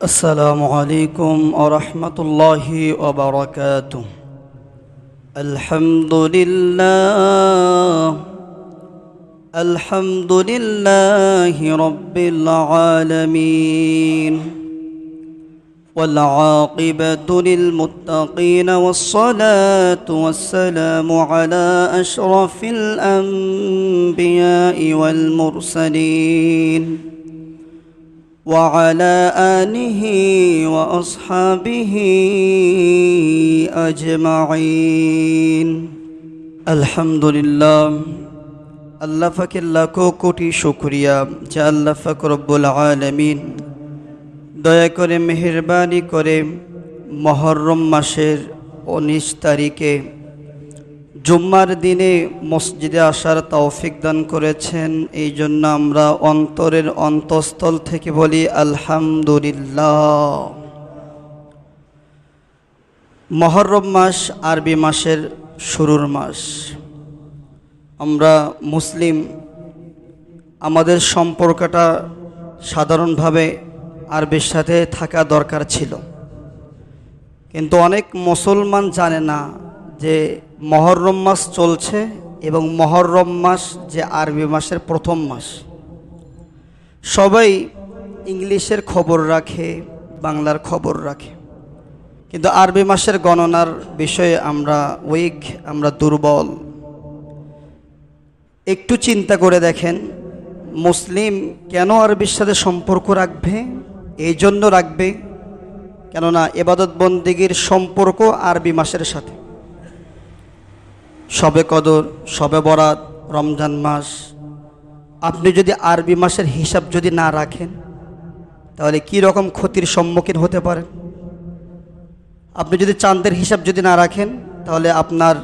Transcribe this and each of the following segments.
السلام عليكم ورحمة الله وبركاته. الحمد لله رب العالمين، والعاقبة للمتقين، والصلاة والسلام على أشرف الأنبياء والمرسلين وعلى آله وأصحابه أجمعين. الحمد لله. আল্লাহ পাকের লাখো কোটি শুকরিয়া যে আল্লাহ পাক রব্বুল আলামিন দয়া করে মেহেরবানি করে মুহররম মাসের 19 তারিখে জুম্মার দিনে মসজিদে আসার তৌফিক দান করেছেন। এই জন্য আমরা অন্তরের অন্তঃস্থল থেকে বলি আলহামদুলিল্লাহ। মুহররম মাস আরবি মাসের শুরুর মাস। আমরা মুসলিম, আমাদের সম্পর্কটা সাধারণভাবে আরবির সাথে থাকা দরকার ছিল, কিন্তু অনেক মুসলমান জানে না যে মুহররম মাস চলছে এবং মুহররম মাস যে আরবি মাসের প্রথম মাস। সবাই ইংলিশের খবর রাখে, বাংলার খবর রাখে, কিন্তু আরবি মাসের গণনার বিষয়ে আমরা আমরা দুর্বল। একটু চিন্তা করে দেখেন, মুসলিম কেন আরবির সাথে সম্পর্ক রাখবে? এই জন্য রাখবে কেননা ইবাদত বন্দেগীর সম্পর্ক আরবি মাসের সাথে। শবে কদর, শবে বরাত, রমজান মাস, আপনি যদি আরবি মাসের হিসাব যদি না রাখেন তাহলে কি রকম ক্ষতির সম্মুখীন হতে পারেন? আপনি যদি চাঁদের হিসাব যদি না রাখেন তাহলে আপনার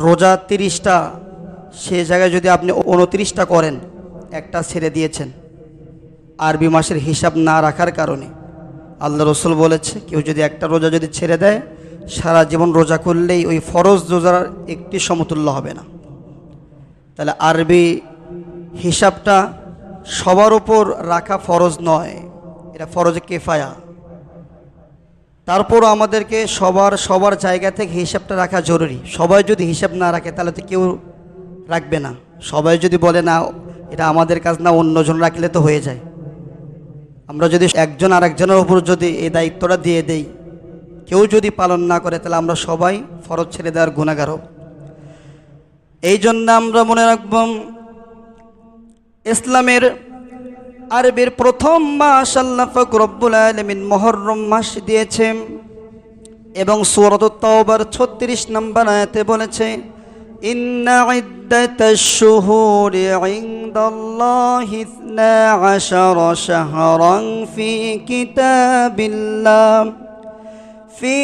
রোজা 30টা, সে জায়গায় যদি আপনি 29টা করেন, একটা ছেড়ে দিয়েছেন আরবি মাসের হিসাব না রাখার কারণে। আল্লাহ রসুল বলেছে, কেউ যদি একটা রোজা যদি ছেড়ে দেয়, সারা জীবন রোজা করলেই ওই ফরজ রোজার একটি সমতুল্য হবে না। তাহলে আরবি হিসাবটা সবার উপর রাখা ফরজ নয়, এটা ফরজে কিফায়া। তারপরও আমাদেরকে সবার জায়গা থেকে হিসাবটা রাখা জরুরি। সবাই যদি হিসাব না রাখে তাহলে তো কেউ রাখবে না। সবাই যদি বলে না এটা আমাদের কাজ না, অন্যজন রাখলে তো হয়ে যায়। আমরা যদি একজন আরেকজনের উপর যদি এই দায়িত্বটা দিয়ে দেই, কেউ যদি পালন না করে, তাহলে আমরা সবাই ফরজ ছেড়ে দেওয়ার গুনাহগার হব। এই জন্য আমরা মনে রাখব, ইসলামের আরবির প্রথম মাস আল্লাহ পাক রব্বুল আলামিন মুহররম মাস দিয়েছেন এবং সূরাত তাওবার 36 নম্বর আয়াতে বলেছে, ইন্না ইদ্দাতাশ শুহুরি ইনদাল্লাহি 12 শাহরান في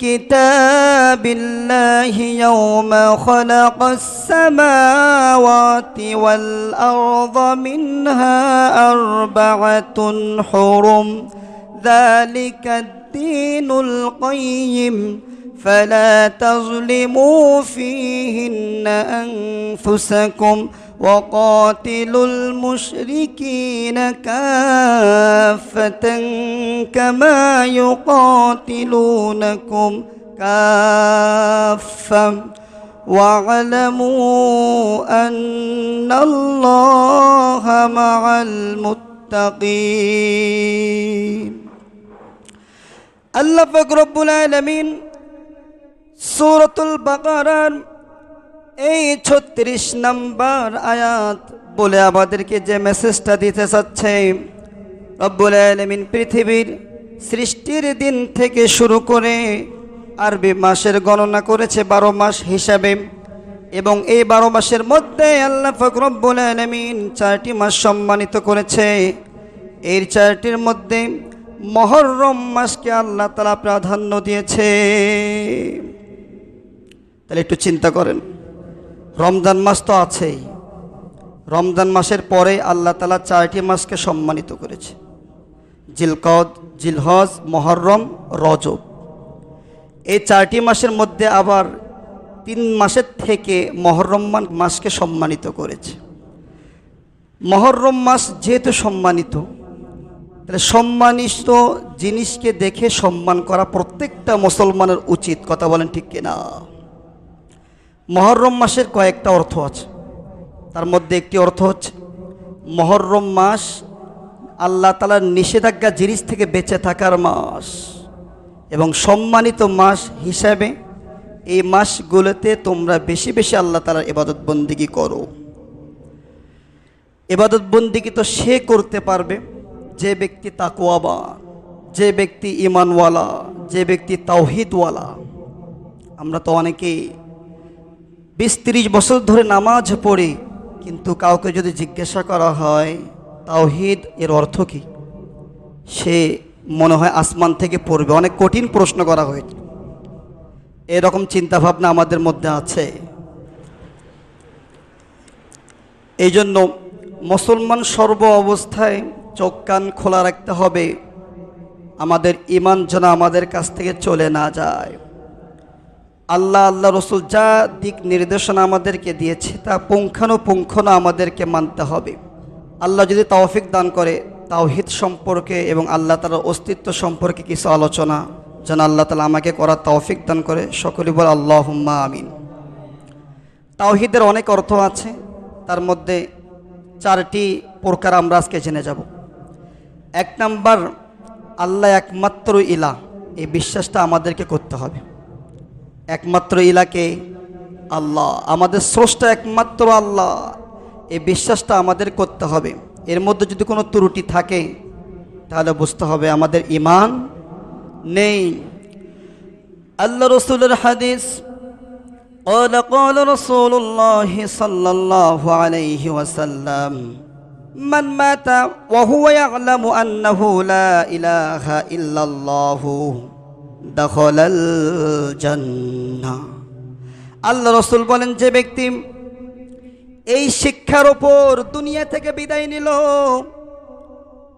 كتاب الله يوم خلق السماوات والأرض منها 4 حرم ذلك الدين القيم فلا تظلموا فيهن أنفسكم وقاتلوا المشركين كافة كما يقاتلونكم كافة واعلموا أن الله مع المتقين. আল্লাহ পাক রব্বুল আলামিন সূরাতুল বাকারার এই 36 নম্বর আয়াত বলে আমাদেরকে যে মেসেজটা দিতে চাচ্ছে, রব্বুল আলামিন পৃথিবীর সৃষ্টির দিন থেকে শুরু করে আরবি মাসের গণনা করেছে 12 মাস হিসাবে, এবং এই 12 মাসের মধ্যে আল্লাহ পাক রব্বুল আলামিন 4টি মাস সম্মানিত করেছে। এই 4টির মধ্যে মুহররম মাসকে আল্লাহ তাআলা প্রাধান্য দিয়েছে। তাহলে একটু চিন্তা করেন, রমজান মাস তো আছেই, রমজান মাসের পরে আল্লাহ তাআলা 4টি মাসকে সম্মানিত করেছে, জিলকদ, জিলহজ, মুহররম, রজব। এই 4টি মাসের মধ্যে আবার 3 মাসের থেকে মুহররম মাসকে সম্মানিত করেছে। মুহররম মাস যেহেতু সম্মানিত, তাহলে সম্মানিত জিনিসকে দেখে সম্মান করা প্রত্যেকটা মুসলমানের উচিত। কথা বলেন ঠিক কিনা? মুহররম মাসের কয়েকটা অর্থ আছে, তার মধ্যে একটি অর্থ হচ্ছে মুহররম মাস আল্লাহ তাআলার নিষেধাজ্ঞা জিনিস থেকে বেঁচে থাকার মাস এবং সম্মানিত মাস হিসাবে এই মাসগুলোতে তোমরা বেশি বেশি আল্লাহ তাআলার ইবাদত বন্দেগী করো। ইবাদত বন্দেগী তো সে করতে পারবে যে ব্যক্তি তাকওয়াবান, যে ব্যক্তি ঈমানওয়ালা, যে ব্যক্তি তাওহীদওয়ালা। আমরা তো অনেকেই 20-30 বছর ধরে নামাজ পড়ি, কিন্তু কাউকে যদি জিজ্ঞাসা করা হয় তাওহীদ এর অর্থ কী, সে মনে হয় আসমান থেকে পড়বে। অনেক কঠিন প্রশ্ন করা হয়েছে, এরকম চিন্তাভাবনা আমাদের মধ্যে আছে। এই জন্য মুসলমান সর্ব অবস্থায় চোখ কান খোলা রাখতে হবে, আমাদের ঈমান যেন আমাদের কাছ থেকে চলে না যায়। আল্লাহ রসুল যা দিক নির্দেশনা আমাদেরকে দিয়েছে তা পুঙ্খানুপুঙ্খ আমাদেরকে মানতে হবে। আল্লাহ যদি তৌফিক দান করে তাওহীদ সম্পর্কে এবং আল্লাহ তাআলার অস্তিত্ব সম্পর্কে কিছু আলোচনা যেন আল্লাহ তাআলা আমাকে করার তৌফিক দান করে, সকলেই বলে আল্লাহুম্মা আমিন। তাওহীদের অনেক অর্থ আছে, তার মধ্যে 4টি প্রকার আমরা আজকে জেনে যাব। 1 নাম্বার, আল্লাহ একমাত্র ইলাহ, এই বিশ্বাসটা আমাদেরকে করতে হবে। একমাত্র ইলাহকে আল্লাহ, আমাদের স্রষ্টা একমাত্র আল্লাহ, এই বিশ্বাসটা আমাদের করতে হবে। এর মধ্যে যদি কোনো ত্রুটি থাকে তাহলে বুঝতে হবে আমাদের ঈমান নেই। আল্লাহ রসুলের হাদিস, قال رسول الله صلى الله عليه وسلم من مات وهو يعلم أنه لا إله إلا الله دخل الجنة। আল্লাহ রসুল বলেন, যে ব্যক্তি এই শিক্ষার উপর দুনিয়া থেকে বিদায় নিল,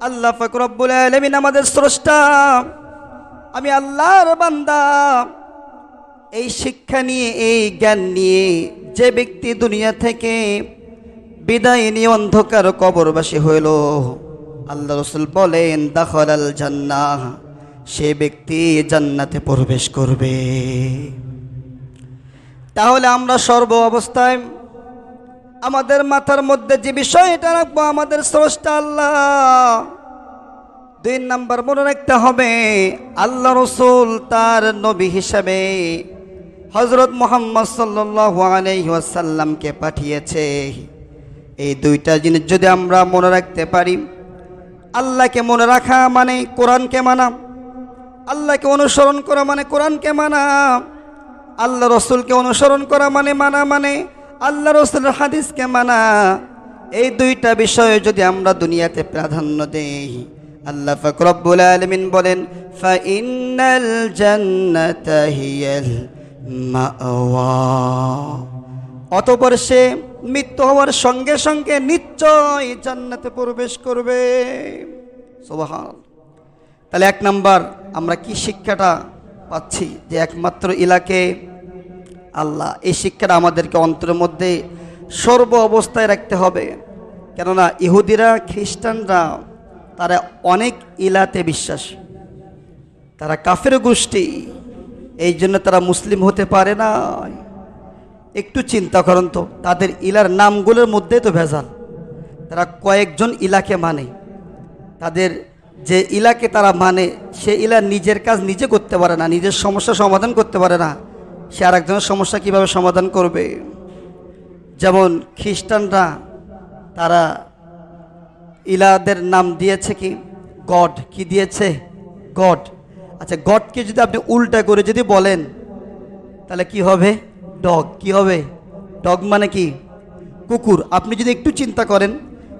আল্লাহ পাক রব্বুল আলামিন আমাদের স্রষ্টা, আমি আল্লাহর বান্দা, এই শিক্ষা নিয়ে, এই জ্ঞান নিয়ে যে ব্যক্তি দুনিয়া থেকে বিদায় নিয়ে অন্ধকার কবরবাসী হইল, আল্লাহ রাসূল বলেন দাখালাল জান্নাহ, সে ব্যক্তি জান্নাতে প্রবেশ করবে। তাহলে আমরা সর্ব অবস্থায় আমাদের মাথার মধ্যে যে বিষয়টা রাখবো, আমাদের স্রষ্টা আল্লাহ। 2 নাম্বার মনে রাখতে হবে আল্লাহ রাসূল তার নবী হিসাবে হযরত মুহাম্মদ সাল্লাল্লাহু আলাইহি ওয়াসাল্লামকে পাঠিয়েছে। এই 2টা জিনিস যদি আমরা মনে রাখতে পারি, আল্লাহকে মনে রাখা মানে কোরআনকে মানা, আল্লাহকে অনুসরণ করা মানে কোরআনকে মানা, আল্লাহ রাসূলকে অনুসরণ করা মানে আল্লাহ রাসূলের হাদিসকে মানা। এই 2টা বিষয়ে যদি আমরা দুনিয়াতে প্রাধান্য দেই, আল্লাহ পাক রব্বুল আলামিন বলেন ফাইনাল জান্নাতা হিয়াল মাওয়া, অতঃপর সে মৃত্যু হওয়ার সঙ্গে সঙ্গে নিশ্চয় জান্নাতে প্রবেশ করবে। সুবহানাল্লাহ। তাহলে 1 নাম্বার আমরা কি শিক্ষাটা পাচ্ছি, যে একমাত্র ইলাকে আল্লাহ। এই শিক্ষাটা আমাদেরকে অন্তরের মধ্যে সর্ব অবস্থায় রাখতে হবে। কেননা ইহুদিরা, খ্রিস্টানরা তারা অনেক ইলাতে বিশ্বাসী, তারা কাফের গোষ্ঠী, এই জন্য তারা মুসলিম হতে পারে না। একটু চিন্তা করুন তো, তাদের ইলার নামগুলোর মধ্যে তো ভেজাল। তারা কয়েকজন ইলাকে মানে, তাদের যে ইলাকে তারা মানে সে ইলা নিজের কাজ নিজে করতে পারে না, নিজের সমস্যা সমাধান করতে পারে না, সে আরেকজনের সমস্যা কিভাবে সমাধান করবে? যেমন খ্রিস্টানরা তারা ইলাদের নাম দিয়েছে কি গড, কি দিয়েছে? গড। আচ্ছা, গডকে যদি আপনি উল্টা করে যদি বলেন তাহলে কি হবে? ডগ। কি হবে? ডগ মানে কি? কুকুর। আপনি যদি একটু চিন্তা করেন,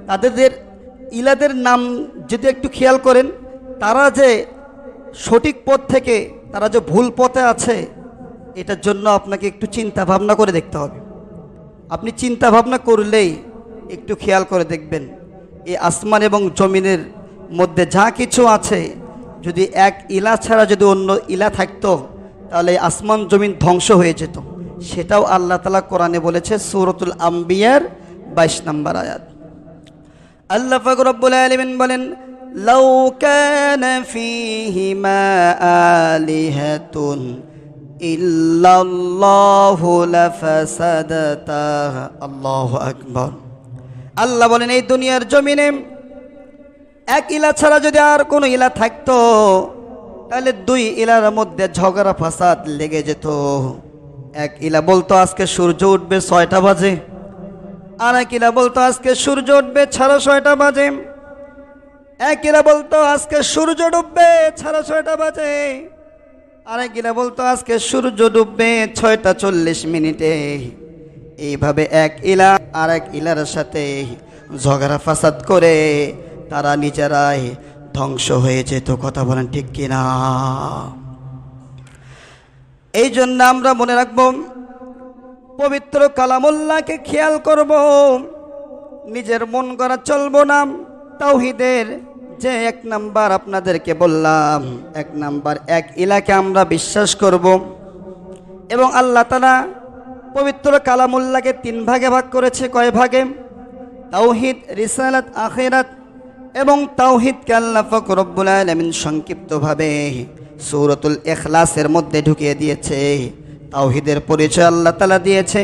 তাদের ইলাদের নাম যদি একটু খেয়াল করেন, তারা যে সঠিক পথ থেকে তারা যে ভুল পথে আছে, এটার জন্য আপনাকে একটু চিন্তা ভাবনা করে দেখতে হবে। আপনি চিন্তা ভাবনা করলেই একটু খেয়াল করে দেখবেন, এই আসমান এবং জমিনের মধ্যে যা কিছু আছে, যদি এক ইলা ছাড়া যদি অন্য ইলা থাকতো তাহলে আসমান জমিন ধ্বংস হয়ে যেত। সেটাও আল্লাহ তাআলা কোরআনে বলেছে, সূরাতুল আম্বিয়ার 22 নম্বর আয়াত। আল্লাহ পাক রব্বুল আলামিন বলেন লাউ কানা ফীহিমা আলিহাতুন ইল্লাল্লাহু লাফাসাদাতা। আল্লাহু আকবার। আল্লাহ বলেন এই দুনিয়ার জমিনে এক ইলা ছাড়া যদি আর কোনো ইলা থাকতো তাহলে দুই ইলার মধ্যে ঝগড়া ফাসাদ লেগে যেত। এক ইলা বলতো আজকে সূর্য উঠবে 6টা বাজে, আর এক ইলা বলতো আজকে সূর্য উঠবে 6:30 বাজে, এক ইলা বলতো আজকে সূর্য ডুববে 6:30 বাজে, আর এক ইলা বলতো আজকে সূর্য ডুববে 6:40। এইভাবে এক ইলা আর এক ইলার সাথে ঝগড়া ফাসাদ করে তারা নিজেরাই ধ্বংস হয়ে যেত। কথা বলেন ঠিক কিনা? এই জন্য আমরা মনে রাখব, পবিত্র কালামুল্লাহকে খেয়াল করব, নিজের মন গড়া চলবো না। তাওহীদের যে 1 নাম্বার আপনাদেরকে বললাম, 1 নাম্বার এক ইলাকে আমরা বিশ্বাস করব। এবং আল্লাহ তাআলা পবিত্র কালামুল্লাহকে 3 ভাগে ভাগ করেছে। কয় ভাগে? তাওহীদ, রিসালাত, আখিরাত। এবং তাওহীদকে আল্লাহ পাক রব্বুল আলামিন সংক্ষিপ্তভাবে সূরাতুল ইখলাসের মধ্যে ঢুকিয়ে দিয়েছে। তাওহীদের পরিচয় আল্লাহ তাআলা দিয়েছে,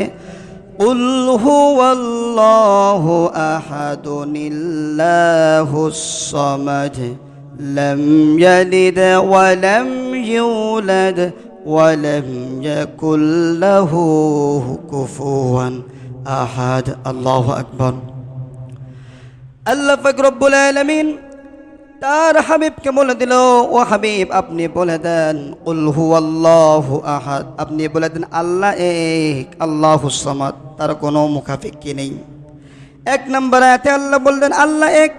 কুল হুয়াল্লাহু আহাদুনিল্লাহুস সামাদ লাম ইয়ালিদ ওয়া লাম ইউলাদ ওয়া লাম ইয়াকুল লাহু কুফুয়ান আহাদ। আল্লাহু আকবার। আল্লাহ পাক রব্বুল আলামিন তার হাবিবকে বলে দিল, ও হাবিব আপনি বলে দেন কুল হুয়াল্লাহু আহাদ, আপনি বলে দেন আল্লাহ এক, আল্লাহুস সামাদ, তার কোনো মুখাফিকি নেই। 1 নম্বর আয়াতে আল্লাহ বললেন আল্লাহ এক।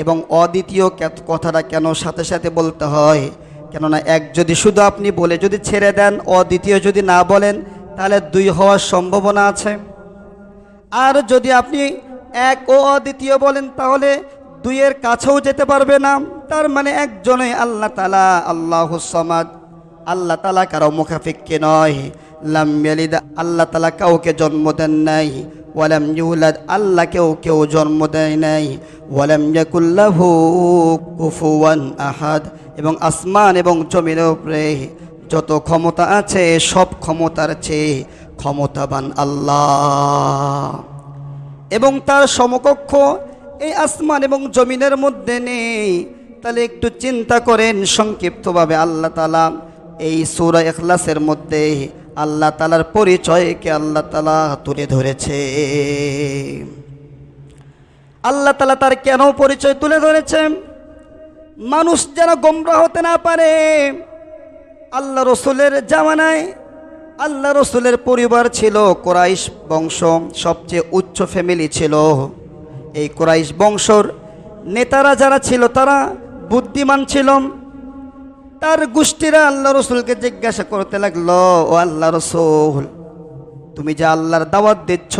এবং অদ্বিতীয় কথাটা কেন সাথে সাথে বলতে হয়? কেননা এক যদি শুধু আপনি বলে যদি ছেড়ে দেন, অদ্বিতীয় যদি না বলেন, তাহলে 2 হওয়ার সম্ভাবনা আছে। আর যদি আপনি এক ও অদ্বিতীয় বলেন তাহলে 2 এর কাছেও যেতে পারবে না। তার মানে একজনই আল্লাহ তাআলা, আল্লাহুস সামাদ। আল্লাহ তাআলা কারো মুখাফিক্কি নয়। লাম ইয়ালিদ, আল্লাহ তাআলা কাউকে জন্ম দেন নাই। ওয়ালাম ইউলাদ, আল্লাহ কেউ জন্ম দেয় নাই। ওয়ালাম ইয়াকুল লাহু কুফুয়ান আহাদ। এবং আসমান এবং জমিনের উপরে যত ক্ষমতা আছে সব ক্ষমতার চেয়ে ক্ষমতাবান আল্লাহ। এবং তার সমকক্ষ এই আসমান এবং জমিনের মধ্যে নেই। তাহলে একটু চিন্তা করেন সংক্ষিপ্তভাবে আল্লাহ তাআলা এই সূরা ইখলাসের মধ্যে আল্লাহ তাআলার পরিচয়কে আল্লাহ তাআলা তুলে ধরেছে। আল্লাহ তাআলা তার কেন পরিচয় তুলে ধরেছে? মানুষ যেন গোমরা হতে না পারে। আল্লাহ রসুলের জামানায় আল্লাহ রসুলের পরিবার ছিল কুরাইশ বংশ, সবচেয়ে উচ্চ ফ্যামিলি ছিল। এই কুরাইশ বংশর নেতারা যারা ছিল তারা বুদ্ধিমান ছিল। তার গোষ্ঠীরা আল্লাহ রসুলকে জিজ্ঞাসা করতে লাগলো, ও আল্লাহ রসুল, তুমি যে আল্লাহর দাওয়াত দিচ্ছ,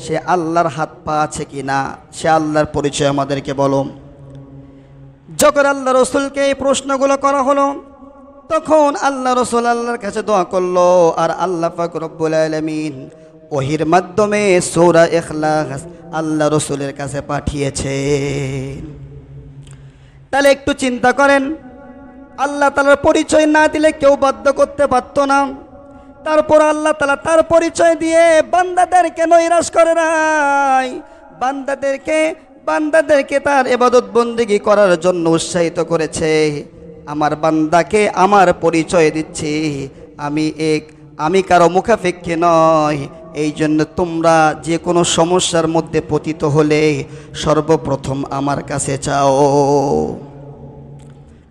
সে আল্লাহর হাত পা আছে কি না? সে আল্লাহর পরিচয় আমাদেরকে বলো। যখন আল্লাহ রসুলকে এই প্রশ্নগুলো করা হলো, তখন আল্লাহ রসুল আল্লাহর কাছে দোয়া করলো। আর আল্লাহ পাক রব্বুল আলামিন ওহির মাধ্যমে সূরা ইখলাস আল্লাহ রসুলের কাছে পাঠিয়েছেন। তাহলে একটু চিন্তা করেন, আল্লাহ তাআলার পরিচয় না দিলে কেউ বাধ্য করতে পারত না। তারপর আল্লাহ তাআলা তার পরিচয় দিয়ে বান্দাদেরকে নৈরাশ করে নাই। বান্দাদেরকে তার ইবাদত বন্দেগী করার জন্য উৎসাহিত করেছে। আমার বান্দাকে আমার পরিচয় দিচ্ছি, আমি এক, আমি কারো মুখাপেক্ষী নয়। এই জন্য তোমরা যে কোনো সমস্যার মধ্যে পতিত হলে সর্বপ্রথম আমার কাছে চাও।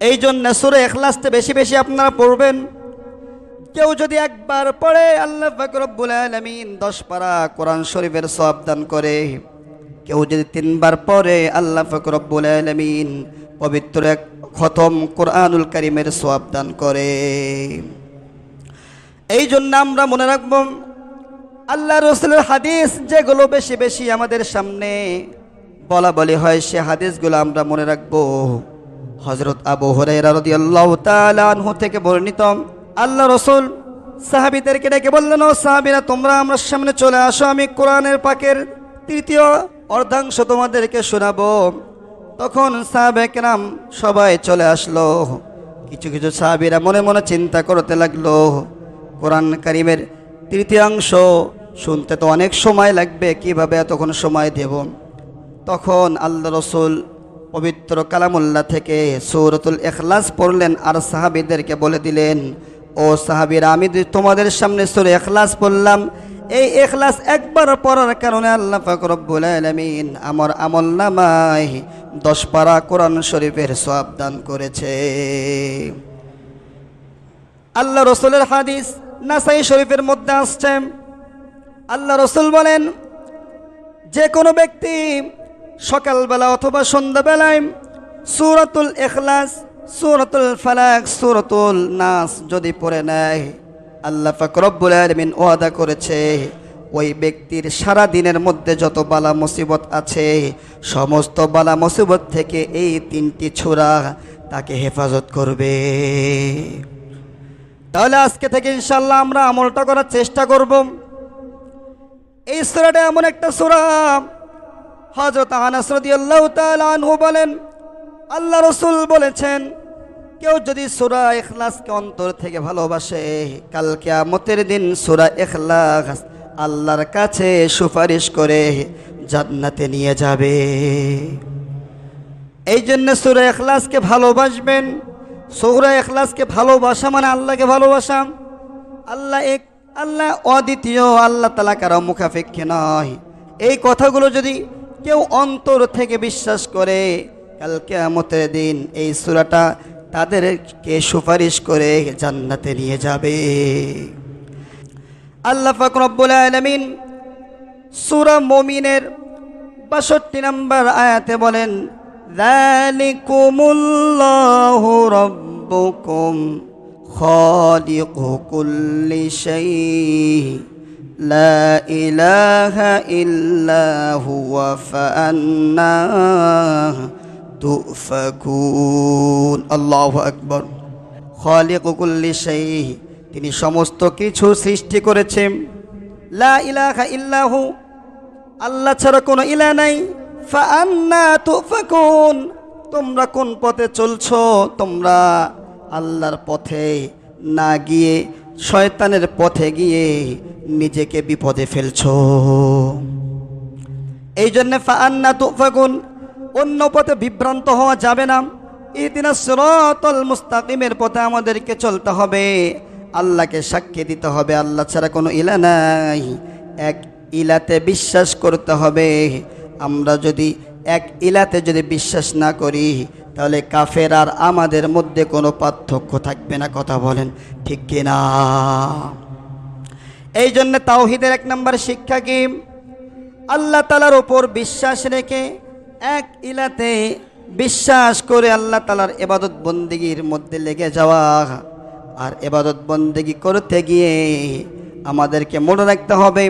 এই জন্য সূরা ইখলাসতে বেশি বেশি আপনারা পড়বেন। কেউ যদি একবার পড়ে আল্লাহ পাক রব্বুল আলামিন 10 পারা কোরআন শরীফের সওয়াব দান করে। কেউ যদি 3 বার পড়ে আল্লাহ পাক রব্বুল আলামিন পবিত্র এক খতম কোরআনুল কারীমের সওয়াব দান করে। এই জন্য আমরা মনে রাখব, আল্লাহ রাসূলের হাদিস যেগুলো বেশি বেশি আমাদের সামনে বলা বলি হয়, সে হাদিসগুলো আমরা মনে রাখব। হযরত আবু হুরায়রা রাদিয়াল্লাহু তাআলা আনহু থেকে বর্ণিত, আল্লাহ রাসূল সাহাবীদেরকে ডেকে বললেন, ও সাহাবীরা, তোমরা আমার সামনে চলে আসো, আমি কোরআনের পাকের 3য় অর্ধাংশ তোমাদেরকে শোনাবো। তখন সাহাবে কেরাম সবাই চলে আসলো। কিছু কিছু সাহাবীরা মনে মনে চিন্তা করতে লাগলো, কোরআন কারীমের তৃতীয়াংশ শুনতে তো অনেক সময় লাগবে, কিভাবে এতক্ষণ সময় দেব। তখন আল্লাহ রসুল পবিত্র কালামুল্লাহ থেকে সূরাতুল ইখলাস পড়লেন আর সাহাবীদেরকে বলে দিলেন, ও সাহাবীরা, আমি তোমাদের সামনে সূরা ইখলাস পড়লাম। এই ইখলাস একবার পড়ার কারণে আল্লাহ পাক রব্বুল আলামিন আমার আমলনামায় 10 পারা কোরআন শরীফের সওয়াব দান করেছে। আল্লাহ রসুলের হাদিস নাসাই শরীফের মধ্যে আসছে, আল্লাহ রসুল বলেন, যে কোনো ব্যক্তি সকালবেলা অথবা সন্ধ্যাবেলায় সূরাতুল ইখলাস, সূরাতুল ফালাক, সূরাতুল নাস যদি পড়ে নেয়, আল্লাহ পাক রব্বুল আলামিন ওয়াদা করেছে ওই ব্যক্তির সারা দিনের মধ্যে যত বালা মুসিবত আছে সমস্ত বালা মুসিবত থেকে এই 3টি সূরা তাকে হেফাজত করবে। তাহলে আজকে থেকে ইনশাআল্লাহ আমরা আমলটা করার চেষ্টা করব। এই সূরাটা এমন একটা সূরা, হযরত আনাস রাদিয়াল্লাহু তাআলা আনহু বলেন, আল্লাহ রাসূল বলেছেন, কেউ যদি সূরা ইখলাসকে অন্তর থেকে ভালোবাসে, কাল কিয়ামতের দিন সূরা ইখলাস আল্লাহর কাছে সুপারিশ করে জান্নাতে নিয়ে যাবে। এই জন্য সূরা ইখলাসকে ভালোবাসবেন। সূরা ইখলাসকে ভালোবাসা মানে আল্লাহকে ভালোবাসা। আল্লাহ এক, আল্লাহ অদ্বিতীয়, আল্লাহ তাআলা কারো মুখাপেক্ষী নয়। এই কথাগুলো যদি কেউ অন্তর থেকে বিশ্বাস করে, কাল কিয়ামতের দিন এই সূরাটা তাদেরকে সুপারিশ করে জান্নাতে নিয়ে যাবে। আল্লাহ পাক রব্বুল আলামিন সূরা মুমিনের 62 নম্বর আয়াতে বলেন, যালিকুমুল্লাহু রাব্বুকুম খালিকু কুল্লি শাই লা ইলাহা ইল্লা হুয়া ফাআন্না তুফাকুন। আল্লাহু আকবার। খালিকু কুল্লি শাই, তিনি সমস্ত কিছু সৃষ্টি করেছেন। লা ইলাহা ইল্লাহু, আল্লাহ ছাড়া কোনো ইলাহ নাই। ফাআন্না তুফাকুন, তোমরা কোন পথে চলছো? তোমরা আল্লাহর পথে না গিয়ে শয়তানের পথে গিয়ে নিজেকে বিপদে ফেলছো। এই জন্য ফাআন্না তুফাকুন, অন্য পথে বিভ্রান্ত হওয়া যাবে না। ইহদিনাস সিরাতাল মুস্তাকিমের পথে আমাদেরকে চলতে হবে। আল্লাহকে সাক্ষী দিতে হবে আল্লাহ ছাড়া কোনো ইলাহ নাই। এক ইলাতে বিশ্বাস করতে হবে। আমরা যদি এক ইলাতে যদি বিশ্বাস না করি, তাহলে কাফের আর আমাদের মধ্যে কোনো পার্থক্য থাকবে না। কথা বলেন ঠিক কিনা? এই জন্য তাওহীদের 1 নম্বর শিক্ষা কি? আল্লাহ তাআলার উপর বিশ্বাস রেখে এক ইলাতে বিশ্বাস করে আল্লাহ তাআলার ইবাদত বন্দেগীর মধ্যে লেগে যাওয়া। আর ইবাদত বন্দেগী করতে গিয়ে আমাদেরকে মনে রাখতে হবে,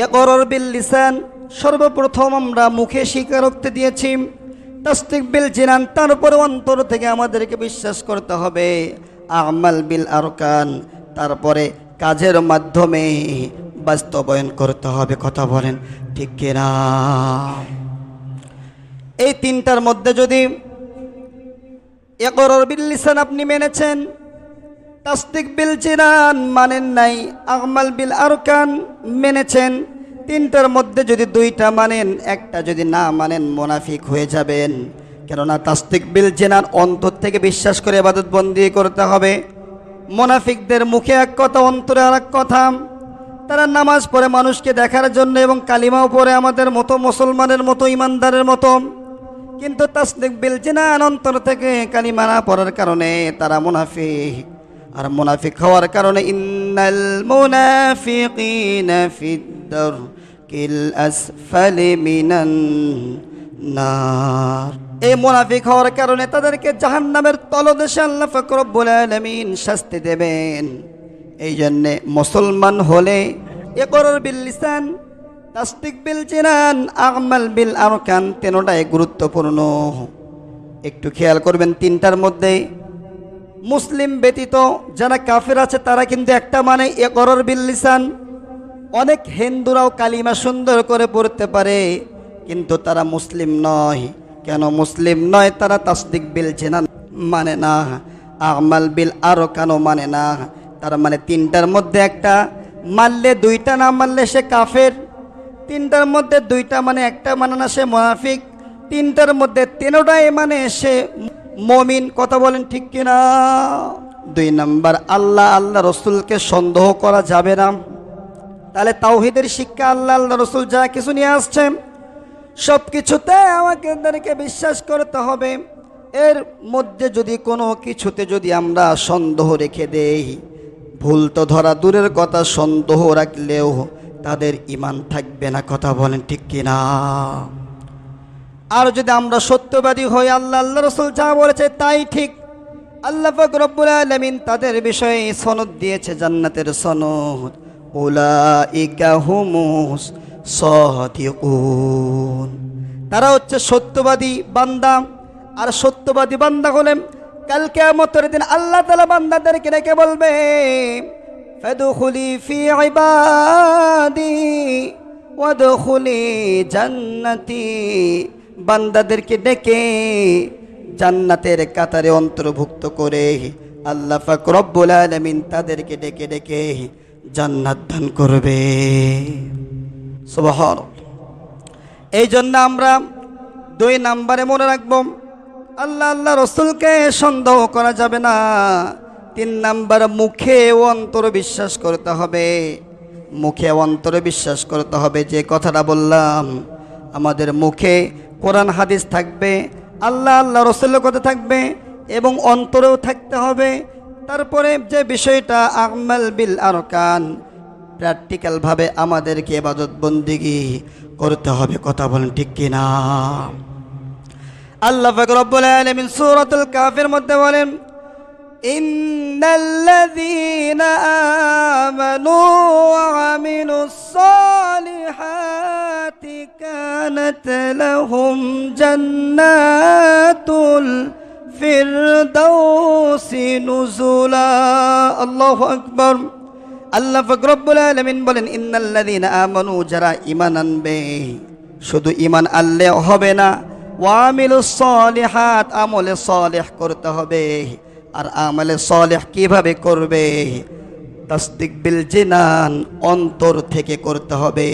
ইকরার বিল লিসান, সর্বপ্রথম আমরা মুখে স্বীকারোক্তি দিয়েছি। তাসদিক বিল জিনান, তারপরে অন্তর থেকে আমাদেরকে বিশ্বাস করতে হবে। আমাল বিল আরকান, তারপরে কাজের মাধ্যমে বাস্তবায়ন করতে হবে। কথা বলেন ঠিক কিনা? এই 3টার মধ্যে যদি ইকরার বিল লিসান আপনি মেনেছেন, তাসদিক বিল জিনান মানেন নাই, আমাল বিল আরকান মেনেছেন, 3টার মধ্যে যদি 2টা মানেন, একটা যদি না মানেন, মুনাফিক হয়ে যাবেন। কেননা তাসদিক বিল জিনান অন্তর থেকে বিশ্বাস করে ইবাদত বন্দেগী করতে হবে। মুনাফিকদের মুখে এক কথা, অন্তরে আর এক কথা। তারা নামাজ পড়ে মানুষকে দেখার জন্য এবং কালিমাও পড়ে আমাদের মতো, মুসলমানের মতো, ইমানদারের মতো, কিন্তু তাসদিক বিল জিনান অন্তর থেকে কালিমা না পড়ার কারণে তারা মুনাফিক। আর মুনাফিক হওয়ার কারণে ইন্নাল মুনাফিকিনা ফিদ দারকিল আসফালি মিনান নার, এই মুনাফিক হওয়ার কারণে তাদেরকে জাহান্নামের তলদেশে আল্লাহ পাক রব্বুল আলামিন শাস্তি দেবেন। এই জন্য মুসলমান হলে ইকরার বিল লিসান, তাসদিক বিল জিনান, আমাল বিল আরকান 3টাই গুরুত্বপূর্ণ। একটু খেয়াল করবেন, 3টার মধ্যে মুসলিম ব্যতীত যারা কাফের আছে তারা কিন্তু একটা মানে ইকরার বিল লিসান। অনেক হিন্দুরাও কালিমা সুন্দর করে পড়তে পারে, কিন্তু তারা মুসলিম নয়। কেন মুসলিম নয়? তারা তাসদিক বিল জিনান মানে না, আমাল বিল আরকানও মানে না। তার মানে তিনটার মধ্যে একটা মানলে দুইটা না মানলে সে কাফের, তিনটার মধ্যে দুইটা মানে একটা মানে না সে মুনাফিক, তিনটার মধ্যে তিনটাই মানে সে মুমিন। কথা বলেন ঠিক কিনা? 2 নাম্বার, আল্লাহ রসুলকে সন্দেহ করা যাবে না। তাহলে তাওহীদের শিক্ষা আল্লাহ রসুল যা কিছু নিয়ে আসছেন সব কিছুতে আমাদেরকে বিশ্বাস করতে হবে। এর মধ্যে যদি কোনো কিছুতে যদি আমরা সন্দেহ রেখে দেই, ভুল তো ধরা দূরের কথা, সন্দেহ রাখলেও তাদের ঈমান থাকবে না। কথা বলেন ঠিক কিনা? আর যদি আমরা সত্যবাদী হই, আল্লাহ রসুল যা বলেছে তাই ঠিক, আল্লাহ পাক রব্বুল আলামিন তাদের বিষয়ে সনদ দিয়েছে, জান্নাতের সনদ, উলাইকা হুমুস সাদিকুন। তারা হচ্ছে সত্যবাদী বান্দা। আর সত্যবাদী বান্দা হলেন কাল কিয়ামতের দিন আল্লাহ তাআলা বান্দাদেরকে ডেকে বলবে, ফাদখুলি ফি ইবাদি ওয়াদখুলি জান্নাতি। বান্দাদেরকে ডেকে জান্নাতের কাতারে অন্তর্ভুক্ত করে আল্লাহ পাক রব্বুল আলামিন তাদেরকে ডেকে ডেকে জান্নাত দান করবে। সুবহানাল্লাহ। এই জন্য আমরা 2 নম্বরে মনে রাখব, আল্লাহ রসুলকে সন্দেহ করা যাবে না। 3 নাম্বার, মুখে ও অন্তরে বিশ্বাস করতে হবে। মুখে অন্তরে বিশ্বাস করতে হবে। যে কথাটা বললাম, আমাদের মুখে কোরআন হাদিস থাকবে, আল্লাহ রসুলের কথা থাকবে এবং অন্তরেও থাকতে হবে। তারপরে যে বিষয়টা আমাল বিল আরকান, প্র্যাকটিক্যালভাবে আমাদেরকে ইবাদত বন্দেগী করতে হবে। কথা বলেন ঠিক কিনা? আল্লাহ পাক রব্বুল আলামিন সূরাতুল কাফের মধ্যে বলেন, ইন্নাল্লাযীনা আমানু ওয়া আমিলুস সালিহাতি কানাত লাহুম জান্নাতুল ফিরদাউসি নুজুলা। আল্লাহু আকবার। আল্লাহ পাক রব্বুল আলামিন বলেন, ইন্নাল্লাযীনা আমানু, যারা ঈমান আনবে, শুধু ঈমান আনলে হবে না, ওয়া আমিলুস সালিহাত, আমলে সালেহ করতে হবে। আর আমলে সালেহ কিভাবে করবে? তাসদিক বিল জিনান, অন্তর থেকে করতে হবে।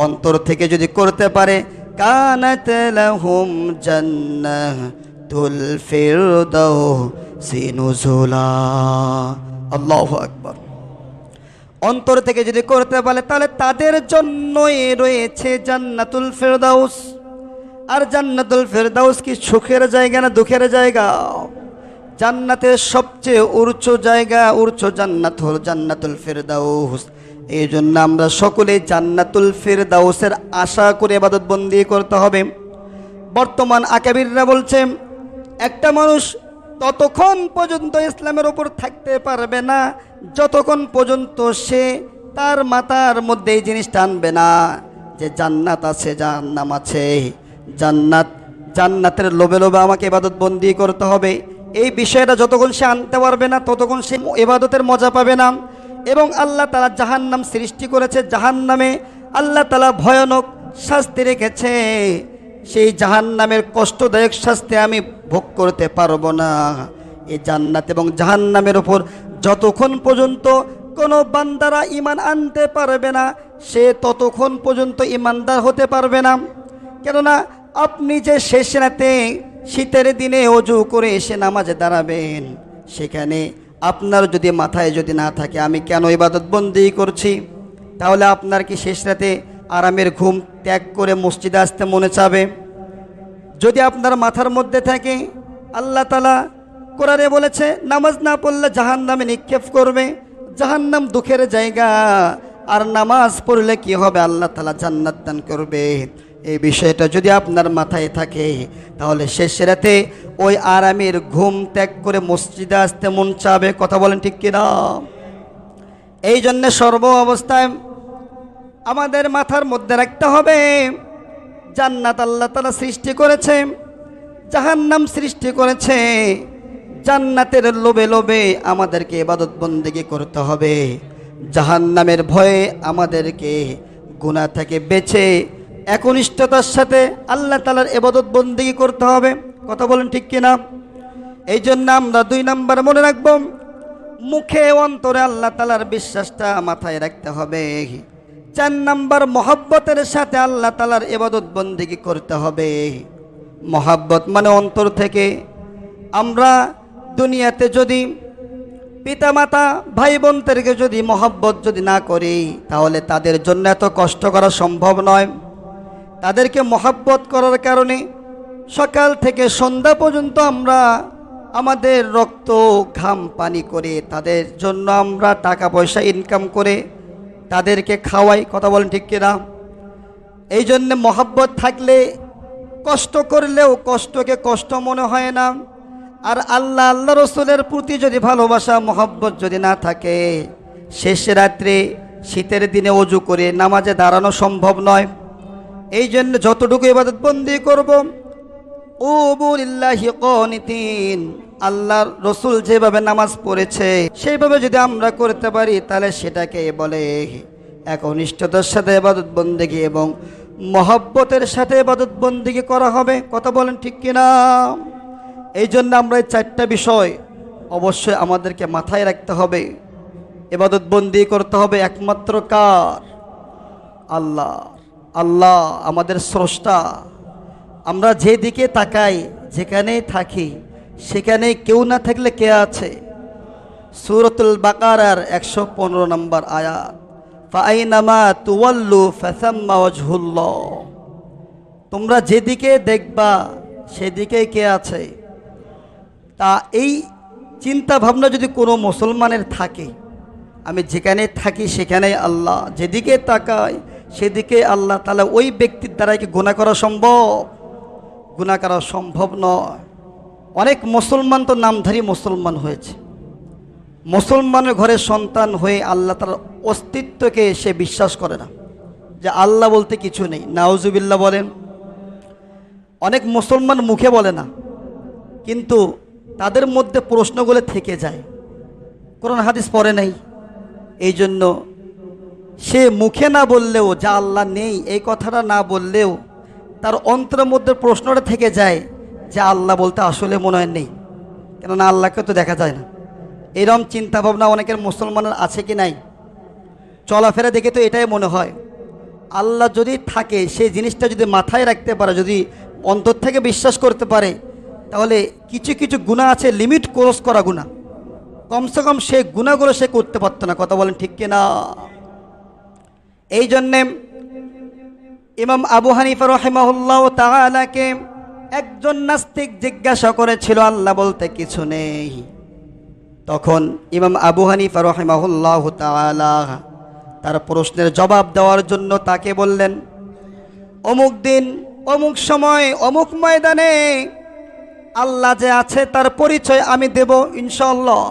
অন্তর থেকে যদি করতে পারে, কানাত লাহুম জান্নাতুল ফিরদাউসি নুজুলা। আল্লাহু আকবার। অন্তর থেকে যদি করতে পারে তাহলে তাদের জন্যই রয়েছে জান্নাতুল ফিরদাউস। আর জান্নাতুল ফিরদাউস কি সুখের জায়গা না দুঃখের জায়গা? জান্নাতের সবচেয়ে উচ্চ জায়গা, উচ্চ জান্নাত হল জান্নাতুল ফিরদাউস। এই জন্য আমরা সকলে জান্নাতুল ফিরদাউসের আশা করে ইবাদত বন্দি করতে হবে। বর্তমান আকাবিররা বলছে, একটা মানুষ ততক্ষণ পর্যন্ত ইসলামের উপর থাকতে পারবে না যতক্ষণ পর্যন্ত সে তার মাথার মধ্যে এই জিনিসটা আনবে না যে জান্নাত আছে, জাহান্নাম আছে। জান্নাতের লোভে লোভে আমাকে ইবাদত বন্দি করতে হবে, এই বিষয়টা যতক্ষণ সে আনতে পারবে না ততক্ষণ সে ইবাদতের মজা পাবে না। এবং আল্লাহ তাআলা জাহান্নাম সৃষ্টি করেছে, জাহান্নামে আল্লাহ তাআলা ভয়ানক শাস্তি রেখেছে। সেই জাহান্নামের কষ্টদায়ক শাস্তি আমি ভোগ করতে পারবো না। এই জান্নাত এবং জাহান্নামের উপর যতক্ষণ পর্যন্ত কোনো বান্দারা ঈমান আনতে পারবে না, সে ততক্ষণ পর্যন্ত ঈমানদার হতে পারবে না। কেননা আপনি যে শেষ রাতে শীতের দিনে ওযু করে এসে নামাজে দাঁড়াবেন, সেখানে আপনার যদি মাথায় যদি না থাকে আমি কেন ইবাদত বন্দেগী করছি, তাহলে আপনার কি শেষ রাতে আরামের ঘুম ত্যাগ করে মসজিদে আসতে মনে চাবে? যদি আপনার মাথার মধ্যে থাকে আল্লাহ তাআলা কোরআনে বলেছে নামাজ না পড়লে জাহান্নামে নিক্ষেপ করবে, জাহান্নাম দুঃখের জায়গা, আর নামাজ পড়লে কি হবে? আল্লাহ তাআলা জান্নাত দান করবে। এই বিষয়টা যদি আপনার মাথায় থাকে তাহলে শেষ রাতে ওই আরামের ঘুম ত্যাগ করে মসজিদে আসতে মন চাবে। কথা বলেন ঠিক কিনা? এই জন্যে সর্ব অবস্থায় আমাদের মাথার মধ্যে রাখতে হবে জান্নাত আল্লাহ তাআলা সৃষ্টি করেছে, জাহান্নাম সৃষ্টি করেছে। জান্নাতের লোভে লোভে আমাদেরকে ইবাদত বন্দেগী করতে হবে, জাহান্নামের ভয়ে আমাদেরকে গুনাহ থেকে বেঁচে একনিষ্ঠতার সাথে আল্লাহ তাআলার ইবাদত বন্দেগী করতে হবে। কথা বলেন ঠিক কিনা? এই জন্য আমরা 2 নাম্বার মনে রাখব, মুখে অন্তরে আল্লাহ তাআলার বিশ্বাসটা মাথায় রাখতে হবে। 4 নাম্বার, মহব্বতের সাথে আল্লাহ তাআলার ইবাদত বন্দেগী করতে হবে। মহব্বত মানে অন্তর থেকে। আমরা দুনিয়াতে যদি পিতামাতা ভাই বোনদেরকে যদি মহব্বত যদি না করি, তাহলে তাদের জন্য এত কষ্ট করা সম্ভব নয়। তাদেরকে মহব্বত করার কারণে সকাল থেকে সন্ধ্যা পর্যন্ত আমরা আমাদের রক্ত ঘাম পানি করে তাদের জন্য আমরা টাকা পয়সা ইনকাম করে তাদেরকে খাওয়াই। কথা বলেন ঠিক কিনা? এই জন্য মহব্বত থাকলে কষ্ট করলেও কষ্টকে কষ্ট মনে হয় না। আর আল্লাহ রসুলের প্রতি যদি ভালোবাসা মহব্বত যদি না থাকে, শেষ রাত্রে শীতের দিনে ওযু করে নামাজে দাঁড়ানো সম্ভব নয়। এই জন্য যতটুকু ইবাদত বন্দি করব, উবুলিল্লাহি কানিতিন, আল্লাহর রসুল যেভাবে নামাজ পড়েছে সেইভাবে যদি আমরা করতে পারি, তাহলে সেটাকে বলে একনিষ্ঠতার সাথে ইবাদত বন্দেগী এবং মহব্বতের সাথে ইবাদত বন্দেগী করা হবে। কথা বলেন ঠিক কিনা? এই জন্য আমরা এই 4টা বিষয় অবশ্যই আমাদেরকে মাথায় রাখতে হবে। ইবাদত বন্দেগী করতে হবে একমাত্র কার? আল্লাহ। আল্লাহ আমাদের স্রষ্টা। আমরা যেদিকে তাকাই, যেখানেই থাকি, সেখানে কেউ না থাকলে কে আছে? সূরাতুল বাকারার 115 নম্বর আয়াত, ফাআইনামা তুওয়াল্লু ফাসাম্মা ওয়াজহুল্লাহ। তোমরা যেদিকে দেখবা সেদিকে কে আছে? তা এই চিন্তা ভাবনা যদি কোনো মুসলমানের থাকে, আমি যেখানে থাকি সেখানেই আল্লাহ, যেদিকে তাকাই সেদিকে আল্লাহ, তাহলে ওই ব্যক্তির দ্বারা কি গুনাহ করা সম্ভব? গুনাহ করা সম্ভব নয়। অনেক মুসলমান তো নামধারী মুসলমান হয়েছে, মুসলমানের ঘরে সন্তান হয়ে আল্লাহ তার অস্তিত্বকে সে বিশ্বাস করে না, যে আল্লাহ বলতে কিছু নেই। নাউজুবিল্লাহ বলেন। অনেক মুসলমান মুখে বলে না, কিন্তু তাদের মধ্যে প্রশ্নগুলো থেকে যায়, কোরআন হাদিস পড়ে নাই। এই জন্য সে মুখে না বললেও, যা আল্লাহ নেই এই কথাটা না বললেও তার অন্তরের মধ্যে প্রশ্নটা থেকে যায় যে আল্লাহ বলতে আসলে মনে হয় নেই, কেননা আল্লাহকে তো দেখা যায় না। এরকম চিন্তা ভাবনা অনেকের মুসলমানের আছে কি নাই? চলাফেরা দেখে তো এটাই মনে হয়। আল্লাহ যদি থাকে, সেই জিনিসটা যদি মাথায় রাখতে পারে, যদি অন্তর থেকে বিশ্বাস করতে পারে, তাহলে কিছু কিছু গুনাহ আছে লিমিট ক্রস করা গুনাহ, কমসে কম সেই গুনাহগুলো সে করতে পারত না। কথা বলেন ঠিক কিনা? এই জন্যে ইমাম আবু হানিফা রাহিমাহুল্লাহ তাআলাকে একজন নাস্তিক জিজ্ঞাসা করেছিল, আল্লাহ বলতে কিছু নেই। তখন ইমাম আবু হানিফা রাহিমাহুল্লাহ তাআলা তার প্রশ্নের জবাব দেওয়ার জন্য তাকে বললেন, অমুক দিন অমুক সময় অমুক ময়দানে আল্লাহ যে আছে তার পরিচয় আমি দেব ইনশাআল্লাহ।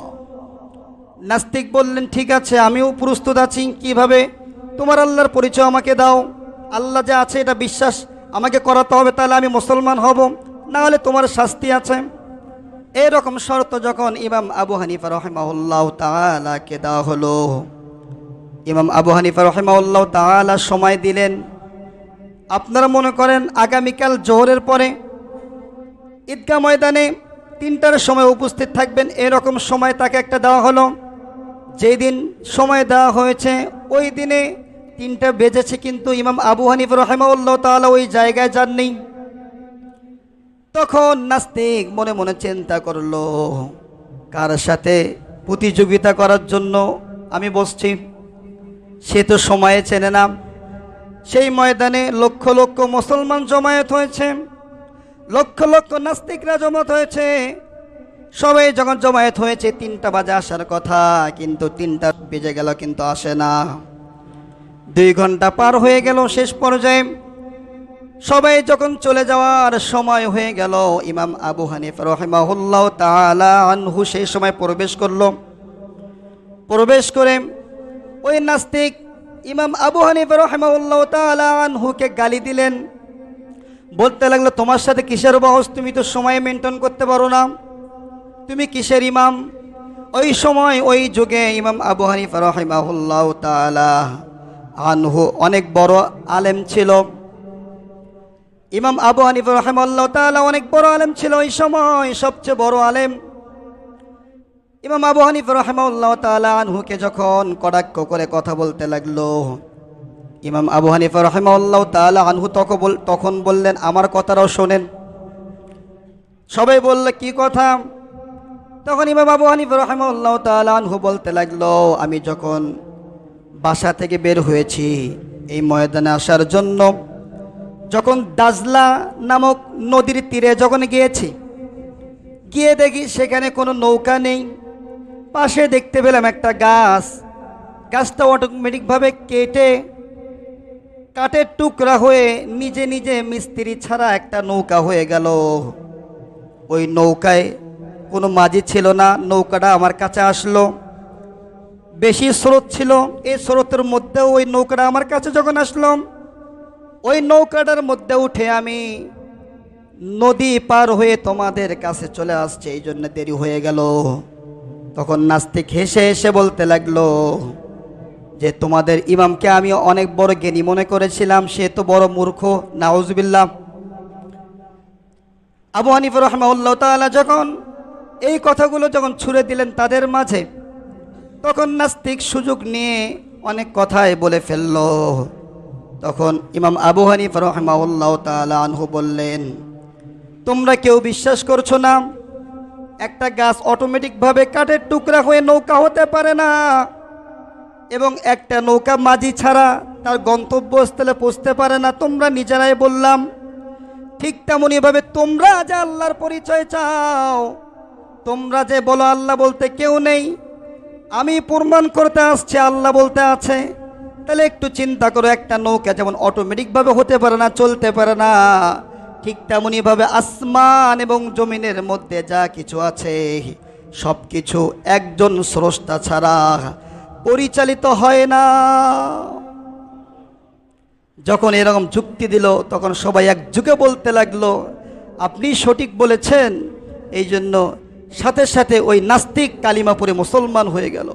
নাস্তিক বললেন, ঠিক আছে, আমিও প্রস্তুত আছি। কিভাবে? তোমার আল্লাহর পরিচয় আমাকে দাও। আল্লাহ যে আছে এটা বিশ্বাস আমাকে করাতে হবে, তাহলে আমি মুসলমান হব, না হলে তোমার শাস্তি আছে। এরকম শর্ত যখন ইমাম আবু হানিফা রাহিমাহুল্লাহ তাআলাকে দেওয়া হলো, ইমাম আবু হানিফা রাহিমাহুল্লাহ তাআলা সময় দিলেন। আপনারা মনে করেন আগামীকাল জোহরের পরে ঈদগাহ ময়দানে 3টার সময় উপস্থিত থাকবেন, এরকম সময় তাকে একটা দেওয়া হলো। যেই দিন সময় দেওয়া হয়েছে ওই দিনে 3টা বেজেছে, কিন্তু ইমাম আবু হানিফা রাহিমাহুল্লাহ তাআলা ওই জায়গায় যাননি। তখন নাস্তিক মনে মনে চিন্তা করলো, কার সাথে প্রতিযোগিতা করার জন্য আমি বসছি? সে তো সময়ে চেনে না। সেই ময়দানে লক্ষ লক্ষ মুসলমান জমায়েত হয়েছে, লক্ষ লক্ষ নাস্তিকরা জমায়েত হয়েছে। সবাই যখন জমায়েত হয়েছে 3টা বাজে আসার কথা, কিন্তু 3টা বেজে গেল, কিন্তু আসে না। 2 ঘন্টা পার হয়ে গেল। শেষ পর্যায়ে সবাই যখন চলে যাওয়ার সময় হয়ে গেল, ইমাম আবু হানিফা রাহিমাহুল্লাহ তাআলা আনহু সেই সময় প্রবেশ করলো। প্রবেশ করে ওই নাস্তিক ইমাম আবু হানিফা রাহিমাহুল্লাহ তাআলা আনহুকে গালি দিলেন। বলতে লাগলো, তোমার সাথে কিসের বহস? তুমি তো সময় মেনটেন করতে পারো না, তুমি কিসের ইমাম? ওই সময় ওই যুগে ইমাম আবু হানিফা রাহিমাহুল্লাহ তাআলা আনহু অনেক বড় আলেম ছিল, ইমাম আবু হানিফা রাহিমাহুল্লাহ তাআলা অনেক বড় আলেম ছিল, ওই সময় সবচেয়ে বড় আলেম। ইমাম আবু হানিফা রাহিমাহুল্লাহ তাআলা আনহুকে যখন কটাক্ষ করে কথা বলতে লাগলো, ইমাম আবু হানিফা রাহিমাহুল্লাহ তাআলা আনহু তখন বললেন, আমার কথাটাও শোনেন। সবাই বলল, কি কথা? তখন ইমাম আবু হানিফা রাহিমাহুল্লাহ তাআলা আনহু বলতে লাগলো, আমি যখন বাসা থেকে বের হয়েছি এই ময়দানে আসার জন্য, যখন দাজলা নামক নদীর তীরে যখন গিয়েছি, গিয়ে দেখি সেখানে কোনো নৌকা নেই। পাশে দেখতে পেলাম একটা গাছ, গাছটা অটোমেটিকভাবে কাঠের টুকরা হয়ে নিজে নিজে মিস্ত্রি ছাড়া একটা নৌকা হয়ে গেল। ওই নৌকায় কোনো মাঝি ছিল না, নৌকাটা আমার কাছে আসলো। বেশি স্রোত ছিল, এই স্রোতের মধ্যেও ওই নৌকাটা আমার কাছে যখন আসলো, ওই নৌকাটার মধ্যে উঠে আমি নদী পার হয়ে তোমাদের কাছে চলে আসছে, এই জন্য দেরি হয়ে গেল। তখন নাস্তিক হেসে হেসে বলতে লাগলো যে তোমাদের ইমামকে আমি অনেক বড় জ্ঞানী মনে করেছিলাম, সে তো বড় মূর্খ, নাউজুবিল্লাহ। আবু হানিফা রাহিমাহুল্লাহ তাআলা যখন এই কথাগুলো যখন ছুড়ে দিলেন তাদের মাঝে, তখন নাস্তিক সুযোগ নিয়ে অনেক কথাই বলে ফেলল। তখন ইমাম আবু হানিফা রাহিমাহুল্লাহ তাআলা আনহু বললেন, তোমরা কেউ বিশ্বাস করছো না একটা গাছ অটোমেটিকভাবে কাঠের টুকরা হয়ে নৌকা হতে পারে না, এবং একটা নৌকা মাঝি ছাড়া তার গন্তব্যস্থলে পৌঁছতে পারে না। তোমরা নিজেরাই বললাম, ঠিক তেমনইভাবে তোমরা যে আল্লাহর পরিচয় চাও, তোমরা যে বলো আল্লাহ বলতে কেউ নেই, আমি প্রমাণ করতে আসছি আল্লাহ বলতে আছে। তাহলে একটু চিন্তা করো, একটা নৌকা যেমন অটোমেটিকভাবে হতে পারে না, চলতে পারে না, ঠিক তেমনইভাবে আসমান এবং জমিনের মধ্যে যা কিছু আছে সব কিছু একজন স্রষ্টা ছাড়া পরিচালিত হয় না। যখন এরকম যুক্তি দিল, তখন সবাই এক যুগে বলতে লাগলো, আপনি সঠিক বলেছেন। এই জন্য সাথে সাথে ওই নাস্তিক কালিমা পড়ে মুসলমান হয়ে গেল।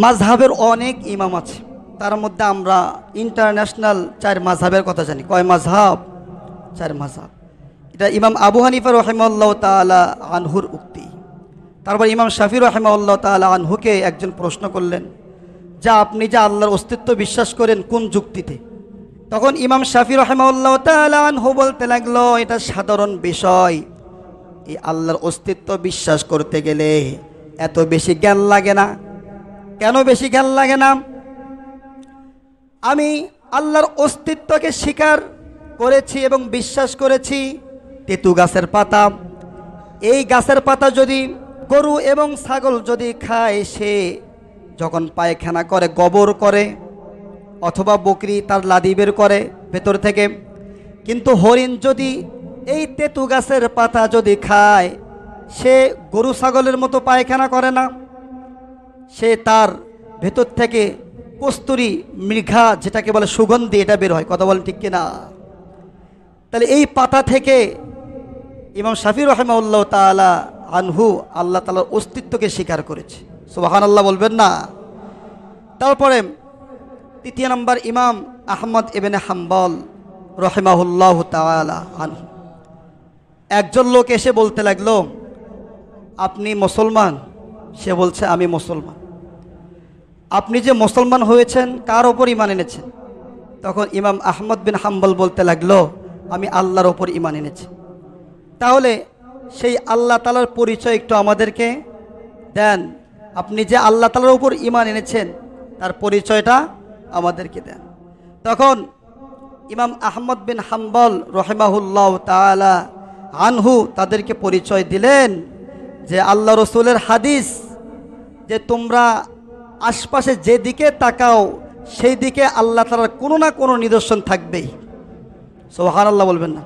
মাযহাবের অনেক ইমাম আছে, তার মধ্যে আমরা ইন্টারন্যাশনাল 4 মাযহাবের কথা জানি। কয় মাযহাব? 4 মাযহাব। এটা ইমাম আবু হানিফা রাহিমাহুল্লাহ তাআলা আনহুর উক্তি। তারপর ইমাম শাফি রাহিমাহুল্লাহ তাআলা আনহুকে একজন প্রশ্ন করলেন, যা আপনি যে আল্লাহর অস্তিত্ব বিশ্বাস করেন কোন যুক্তিতে? তখন ইমাম শাফি রাহিমাহুল্লাহ তাআলা আনহু বলতে লাগলো, এটা সাধারণ বিষয়, এই আল্লাহর অস্তিত্ব বিশ্বাস করতে গেলে এত বেশি জ্ঞান লাগে না। কেন বেশি জ্ঞান লাগে না? আমি আল্লাহর অস্তিত্বকে স্বীকার করেছি এবং বিশ্বাস করেছি তেঁতু গাছের পাতা। এই গাছের পাতা যদি গরু এবং ছাগল যদি খায়, সে যখন পায়খানা করে গোবর করে, অথবা বকরি তার লাদি বের করে ভেতর থেকে। কিন্তু হরিণ যদি এই তেঁতু গাছের পাতা যদি খায়, সে গরু ছাগলের মতো পায়খানা করে না, সে তার ভেতর থেকে কস্তুরী মৃঘা যেটাকে বলে সুগন্ধি, এটা বের হয়। কথা বলেন ঠিক কিনা? তাহলে এই পাতা থেকে ইমাম শাফি রাহিমাহুল্লাহ তাআলা আনহু আল্লাহ তাআলার অস্তিত্বকে স্বীকার করেছে। সুবহানাল্লাহ বলবেন না? তারপরে 3 নম্বর ইমাম আহমদ ইবনে হাম্বল রাহিমাহুল্লাহ তাআলা আনহু, একজন লোক এসে বলতে লাগলো, আপনি মুসলমান? সে বলছে, আমি মুসলমান। আপনি যে মুসলমান হয়েছেন কার ওপর ঈমান এনেছেন? তখন ইমাম আহমদ বিন হাম্বল বলতে লাগলো, আমি আল্লাহর ওপর ঈমান এনেছি। তাহলে সেই আল্লাহ তাআলার পরিচয় একটু আমাদেরকে দেন। আপনি যে আল্লাহ তাআলার উপর ঈমান এনেছেন তার পরিচয়টা আমাদেরকে দেন। তখন ইমাম আহমদ বিন হাম্বল রাহিমাহুল্লাহ তাআলা আনহু তাদেরকে পরিচয় দিলেন যে আল্লাহ রসুলের হাদিস, যে তোমরা আশপাশে যেদিকে তাকাও সেই দিকে আল্লাহ তাআলার কোনো না কোনো নিদর্শন থাকবেই। সুবহানাল্লাহ বলবেন না?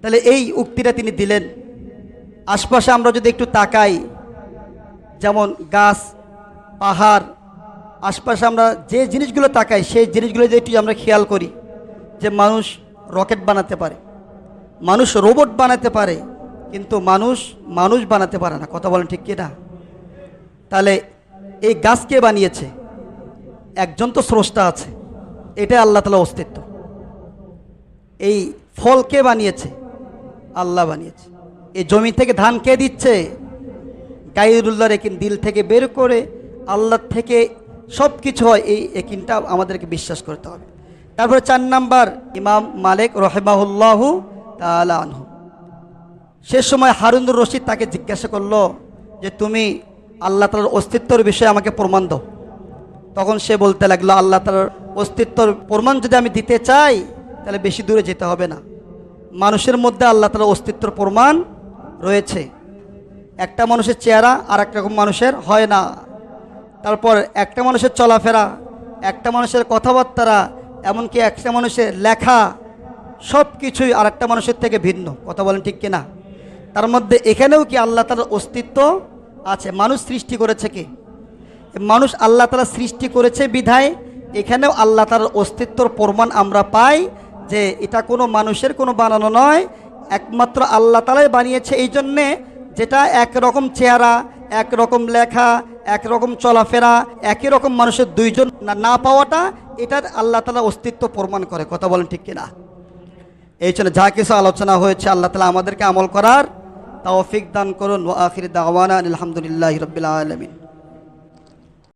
তাহলে এই উক্তিটা তিনি দিলেন। আশপাশে আমরা যদি একটু তাকাই, যেমন গাছ, পাহাড়, আশপাশে আমরা যে জিনিসগুলো তাকাই সেই জিনিসগুলো যদি একটু আমরা খেয়াল করি, যে মানুষ রকেট বানাতে পারে, মানুষ রোবট বানাতে পারে, কিন্তু মানুষ বানাতে পারে না। কথা বলেন ঠিক কিনা? তাহলে এই গাছ কে বানিয়েছে? একজন তো স্রষ্টা আছে। এটাই আল্লাহ তাআলার অস্তিত্ব। এই ফল কে বানিয়েছে? আল্লাহ বানিয়েছে। এই জমি থেকে ধান কে দিচ্ছে? গায়রুল্লাহ রেকিন, দিল থেকে বের করে আল্লাহ থেকে সব কিছু হয়, এই একিনটা আমাদেরকে বিশ্বাস করতে হবে। তারপরে 4 নাম্বার, ইমাম মালিক রহিমাহুল্লাহু তাআলা আনহু, সে সময় হারুনুর রশিদ তাকে জিজ্ঞাসা করলো যে তুমি আল্লাহ তাআলার অস্তিত্বের বিষয়ে আমাকে প্রমাণ দাও। তখন সে বলতে লাগলো, আল্লাহ তাআলার অস্তিত্বের প্রমাণ যদি আমি দিতে চাই তাহলে বেশি দূরে যেতে হবে না। মানুষের মধ্যে আল্লাহ তাআলার অস্তিত্বের প্রমাণ রয়েছে। একটা মানুষের চেহারা আর এক রকম মানুষের হয় না। তারপর একটা মানুষের চলাফেরা, একটা মানুষের কথাবার্তা, এমনকি একটা মানুষের লেখা, সব কিছুই আর একটা মানুষের থেকে ভিন্ন। কথা বলেন ঠিক কিনা? তার মধ্যে এখানেও কি আল্লাহ তাআলার অস্তিত্ব আছে? মানুষ সৃষ্টি করেছে কি? মানুষ আল্লাহ তাআলা সৃষ্টি করেছে বিধায় এখানেও আল্লাহ তাআলার অস্তিত্বর প্রমাণ আমরা পাই যে এটা কোনো মানুষের কোনো বানানো নয়, একমাত্র আল্লাহ তাআলাই বানিয়েছে। এই জন্যে যেটা একরকম চেহারা, একরকম লেখা, একরকম চলাফেরা, একই রকম মানুষের দুইজন না পাওয়াটা, এটার আল্লাহ তাআলার অস্তিত্ব প্রমাণ করে। কথা বলেন ঠিক কিনা? এই জন্য যা কিছু আলোচনা হয়েছে আল্লাহ তাআলা আমাদেরকে আমল করার তৌফিক দান করুন। ওয়া আখির দাওয়ানা আলহামদুলিল্লাহি রাব্বিল আলামিন।